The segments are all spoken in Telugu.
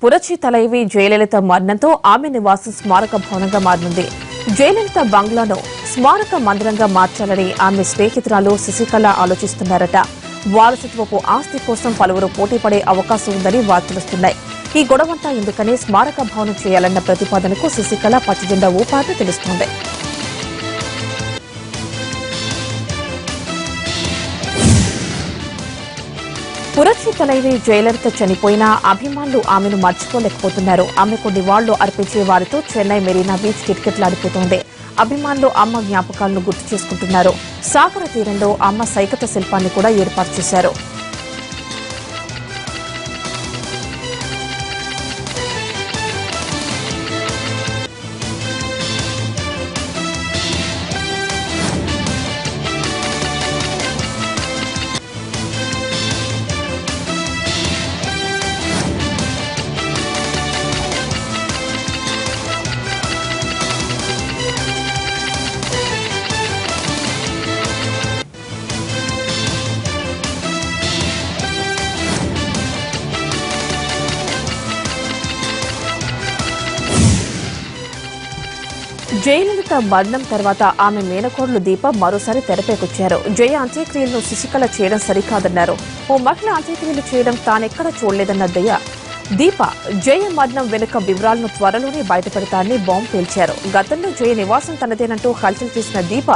పురచి తలైవి జయలలిత మరణంతో ఆమె నివాసం స్మారక భవనంగా మారనుంది. జయలలిత బంగ్లాను స్మారక మందిరంగా మార్చాలని ఆమె స్నేహితురాలు శశికళ ఆలోచిస్తున్నారట. వారసత్వపు ఆస్తి కోసం పలువురు పోటీపడే అవకాశం ఉందని వార్తలుస్తున్నాయి. ఈ గొడవంతా ఎందుకని స్మారక భవనం చేయాలన్న ప్రతిపాదనకు శశికళ పచ్చజెండా ఊపారని తెలుస్తోంది. పురచి తలైవి జయలలిత చనిపోయినా అభిమానులు ఆమెను మర్చిపోలేకపోతున్నారు. ఆమెకు నివాళులు అర్పించే వారితో చెన్నై మెరీనా బీచ్ కిటకిటలాడిపోతోంది. అభిమానులు అమ్మ జ్ఞాపకాలను గుర్తు చేసుకుంటున్నారు. సాగర తీరంలో అమ్మ సైకత శిల్పాన్ని కూడా ఏర్పాటు చేశారు. జయలలిత మరణం తర్వాత ఆమె మేనకోడలు దీప మరోసారి తెరపైకొచ్చారు. జయ అంత్యక్రియలను శశికళ చేయడం సరికాదన్నారు. ఓ మహిళ అంత్యక్రియలు చేయడం తానెక్కడా చూడలేదన్న దీప జయ మరణం వెనుక వివరాలను త్వరలోనే బయటపెడతారని బాంబు పేల్చారు. గతంలో జయ నివాసం తనదేనంటూ హల్చల్ చేసిన దీప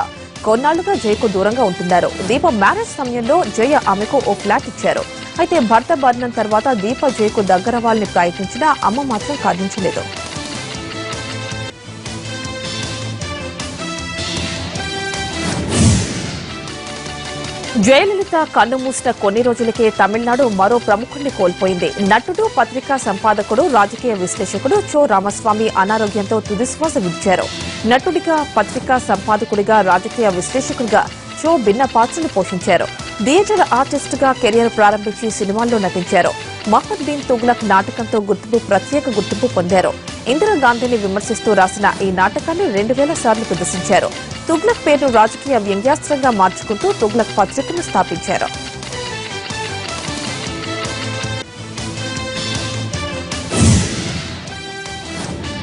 కొన్నాళ్లుగా జయకు దూరంగా ఉంటున్నారు. దీప మ్యారేజ్ సమయంలో జయ ఆమెకు ఓ ఫ్లాట్ ఇచ్చారు. అయితే భర్త మరణం తర్వాత దీప జయకు దగ్గరవ్వాలని ప్రయత్నించినా అమ్మ మాత్రం కర్ణించలేదు. జయలలిత కన్ను మూసిన కొన్ని రోజులకే తమిళనాడు మరో ప్రముఖుడిని కోల్పోయింది. నటుడు, పత్రికా సంపాదకుడు, రాజకీయ విశ్లేషకుడు చో రామస్వామి అనారోగ్యంతో తుదిశ్వాస విడిచారు. నటుడిగా, పత్రికా సంపాదకుడిగా, రాజకీయ విశ్లేషకుడిగా చో భిన్న పాత్రలు పోషించారు. థియేటర్ ఆర్టిస్టుగా కెరియర్ ప్రారంభించి సినిమాల్లో నటించారు. మహమ్మద్ బిన్ తుగ్లక్ నాటకంతో ప్రత్యేక గుర్తింపు పొందారు. ఇందిరాగాంధీని విమర్శిస్తూ రాసిన ఈ నాటకాన్ని 2000 సార్లు ప్రదర్శించారు. తుగ్లక్ పేరును రాజకీయ వ్యంగ్యాస్త్రంగా మార్చుకుంటూ తుగ్లక్ పత్రికను స్థాపించారు.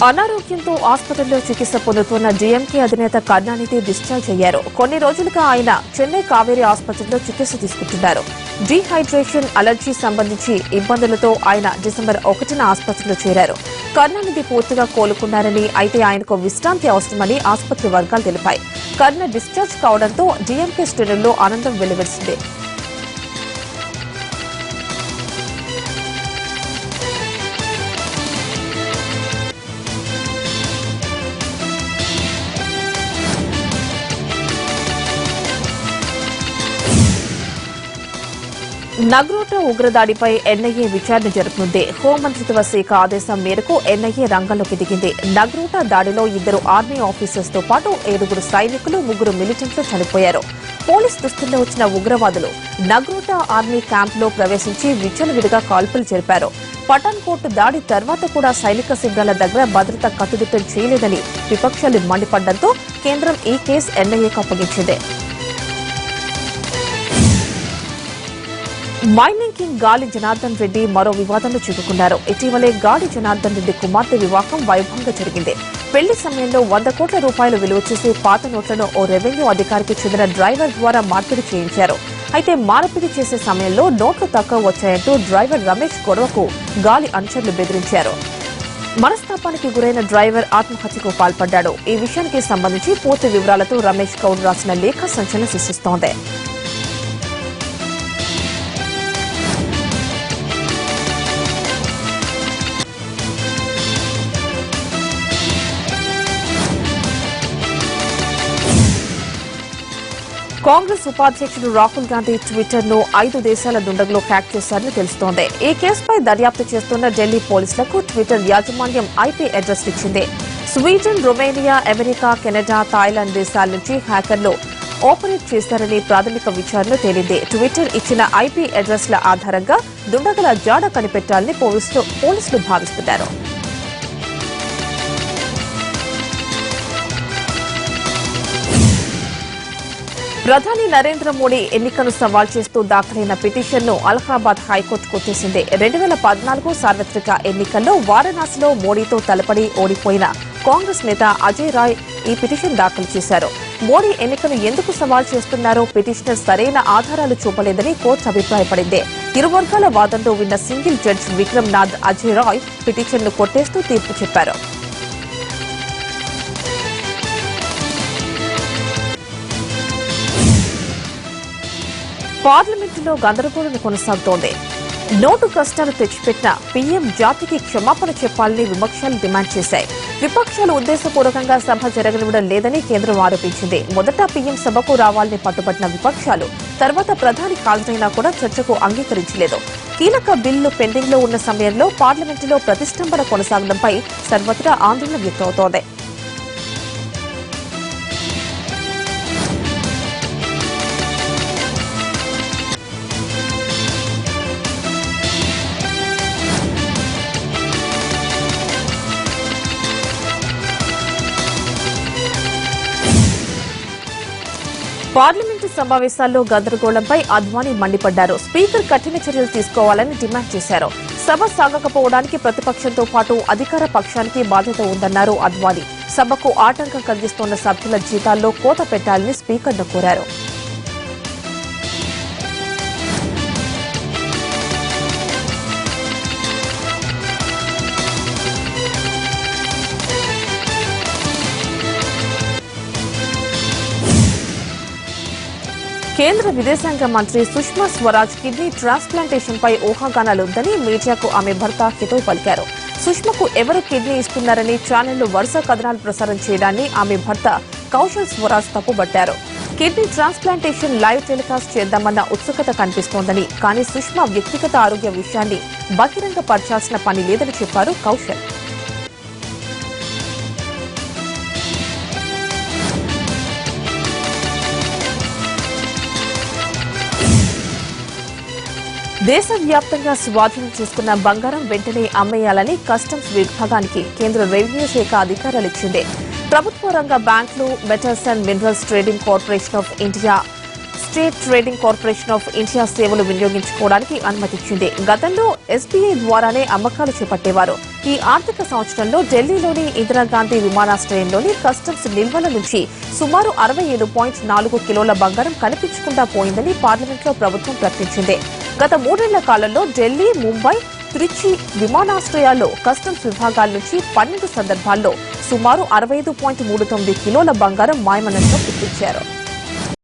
అనారోగ్యంతో ఆసుపత్రిలో చికిత్స పొందుతున్న డీఎంకే అధినేత కరుణానిధి డిశ్చార్జ్ అయ్యారు. కొన్ని రోజులుగా ఆయన చెన్నై కావేరీ ఆసుపత్రిలో చికిత్స తీసుకుంటున్నారు. డీహైడ్రేషన్, అలర్జీ సంబంధించి ఇబ్బందులతో ఆయన డిసెంబర్ 1న ఆసుపత్రిలో చేరారు. కరుణానిధి పూర్తిగా కోలుకున్నారని, అయితే ఆయనకు విశ్రాంతి అవసరమని ఆసుపత్రి వర్గాలు తెలిపాయి. కరుణ డిశ్చార్జ్ కావడంతో డీఎంకే శ్రేణుల్లో ఆనందం వెల్లివిరిసింది. నగ్రోటా ఉగ్రదాడిపై ఎన్ఐఏ విచారణ జరపనుంది. హోంమంత్రిత్వ శాఖ ఆదేశం మేరకు ఎన్ఐఏ రంగంలోకి దిగింది. నగ్రోటా దాడిలో 2 ఆర్మీ ఆఫీసర్స్ తో పాటు 7 సైనికులు, 3 మిలిటెంట్లు చనిపోయారు. పోలీస్ దుస్తుల్లో వచ్చిన ఉగ్రవాదులు నగ్రోటా ఆర్మీ క్యాంపులో ప్రవేశించి విచ్చలవిడిగా కాల్పులు జరిపారు. పఠాన్కోట్ దాడి తర్వాత కూడా సైనిక శిబిరాల దగ్గర భద్రత కట్టుదిట్టం చేయలేదని విపక్షాలు మండిపడడంతో కేంద్రం ఈ కేసు ఎన్ఐఏకు అప్పగించింది. మైనింగ్ కింగ్ గాలి జనార్దన్ రెడ్డి మరో వివాదంలో చిక్కుకున్నారు. ఇటీవలే గాలి జనార్దన్ రెడ్డి కుమార్తె వివాహం వైభవంగా జరిగింది. పెళ్లి సమయంలో 100 కోట్ల రూపాయలు విలువ చేసే పాత నోట్లను ఓ రెవెన్యూ అధికారికి చెందిన డ్రైవర్ ద్వారా మార్పిడి చేయించారు. అయితే మార్పిడి చేసే సమయంలో నోట్లు తక్కువ వచ్చాయంటూ డ్రైవర్ రమేష్ గొడవకు గాలి అనుచరులు బెదిరించారు. మనస్తాపానికి గురైన డ్రైవర్ ఆత్మహత్యకు పాల్పడ్డాడు. ఈ విషయానికి సంబంధించి పూర్తి వివరాలతో రమేష్ గౌడ్ రాసిన లేఖ సంచలనం సృష్టిస్తోంది. కాంగ్రెస్ ఉపాధ్యక్షుడు రాహుల్ గాంధీ ట్విట్టర్ ను 5 దేశాల దుండగులు హ్యాక్ చేశారని తెలుస్తోంది. ఈ కేసుపై దర్యాప్తు చేస్తున్న ఢిల్లీ పోలీసులకు ట్విట్టర్ యాజమాన్యం ఐపీ అడ్రస్ ఇచ్చింది. Sweden, Romania, America, Canada, Thailand దేశాల నుంచి హ్యాకర్లు ఆపరేట్ చేశారని ప్రాథమిక విచారణలో తేలింది. ట్విట్టర్ ఇచ్చిన ఐపీ అడ్రస్ల ఆధారంగా దుండగుల జాడ కనిపెట్టాలని పోలీసులు భావిస్తున్నారు. ప్రధాని నరేంద్ర మోడీ ఎన్నికను సవాల్ చేస్తూ దాఖలైన పిటిషన్ను అలహాబాద్ హైకోర్టు కొట్టేసింది. 2014 సార్వత్రిక ఎన్నికల్లో వారణాసిలో మోడీతో తలపడి ఓడిపోయిన కాంగ్రెస్ నేత అజయ్ రాయ్ ఈ పిటిషన్ దాఖలు చేశారు. మోడీ ఎన్నికను ఎందుకు సవాల్ చేస్తున్నారో పిటిషనర్ సరైన ఆధారాలు చూపలేదని కోర్టు అభిప్రాయపడింది. ఇరు వర్గాల వాదనలు విన్న సింగిల్ జడ్జి విక్రమ్ నాథ్ అజయ్ రాయ్ పిటిషన్ను కొట్టేస్తూ తీర్పు చెప్పారు. పార్లమెంటులో గందరగోళం కొనసాగుతోంది. నోటు కష్టాలు తెచ్చిపెట్టిన పీఎం జాతికి క్షమాపణ చెప్పాలని విపక్షాలు డిమాండ్ చేశాయి. విపక్షాలు ఉద్దేశపూర్వకంగా సభ జరగనివ్వడం లేదని కేంద్రం ఆరోపించింది. మొదట పీఎం సభకు రావాలని పట్టుబట్టిన విపక్షాలు తర్వాత ప్రధాని హాజరైనా కూడా చర్చకు అంగీకరించలేదు. కీలక బిల్లు పెండింగ్ లో ఉన్న సమయంలో పార్లమెంటులో ప్రతిష్టంభన కొనసాగడంపై సర్వత్రా ఆందోళన వ్యక్తమవుతోంది. పార్లమెంటు సమావేశాల్లో గందరగోళంపై అద్వానీ మండిపడ్డారు. స్పీకర్ కఠిన చర్యలు తీసుకోవాలని డిమాండ్ చేశారు. సభ సాగకపోవడానికి ప్రతిపక్షంతో పాటు అధికార పక్షానికి బాధ్యత ఉందన్నారు అద్వానీ. సభకు ఆటంకం కలిగిస్తోన్న సభ్యుల జీతాల్లో కోత పెట్టాలని స్పీకర్ను కోరారు. కేంద్ర విదేశాంగ మంత్రి సుష్మా స్వరాజ్ కిడ్నీ ట్రాన్స్ప్లాంటేషన్ పై ఊహాగానాలుందని మీడియాకు ఆమె భర్త హితవు పలికారు. సుష్మకు ఎవరు కిడ్నీ ఇస్తున్నారని ఛానళ్లు వరుస కథనాలు ప్రసారం చేయడాన్ని ఆమె భర్త కౌశల్ స్వరాజ్ తప్పుబట్టారు. కిడ్నీ ట్రాన్స్ప్లాంటేషన్ లైవ్ టెలికాస్ట్ చేద్దామన్న ఉత్సుకత కనిపిస్తోందని, కానీ సుష్మా వ్యక్తిగత ఆరోగ్య విషయాన్ని బహిరంగ పరచాల్సిన పని లేదని చెప్పారు కౌశల్. దేశవ్యాప్తంగా స్వాధీనం చేసుకున్న బంగారం వెంటనే అమ్మేయాలని కస్టమ్స్ విభాగానికి కేంద్ర రెవెన్యూ శాఖ అధికారాలు ఇచ్చింది. ప్రభుత్వ రంగ బ్యాంకులు, metals and minerals trading corporation of India, state trading corporation of India సేవలు వినియోగించుకోవడానికి అనుమతిచ్చింది. గతంలో ఎస్బీఐ ద్వారానే అమ్మకాలు చేపట్టేవారు. ఈ ఆర్థిక సంవత్సరంలో ఢిల్లీలోని ఇందిరాగాంధీ విమానాశ్రయంలోని కస్టమ్స్ నిల్వల నుంచి సుమారు 67.4 కిలోల బంగారం కనిపించకుండా పోయిందని పార్లమెంట్లో ప్రభుత్వం ప్రకటించింది. గత 3 ఏళ్ల కాలంలో ఢిల్లీ, ముంబై, త్రిచి విమానాశ్రయాల్లో కస్టమ్స్ విభాగాల నుంచి 12 సందర్భాల్లో సుమారు 65.39 కిలోల బంగారం మాయమన్నట్లు గుర్తించారు.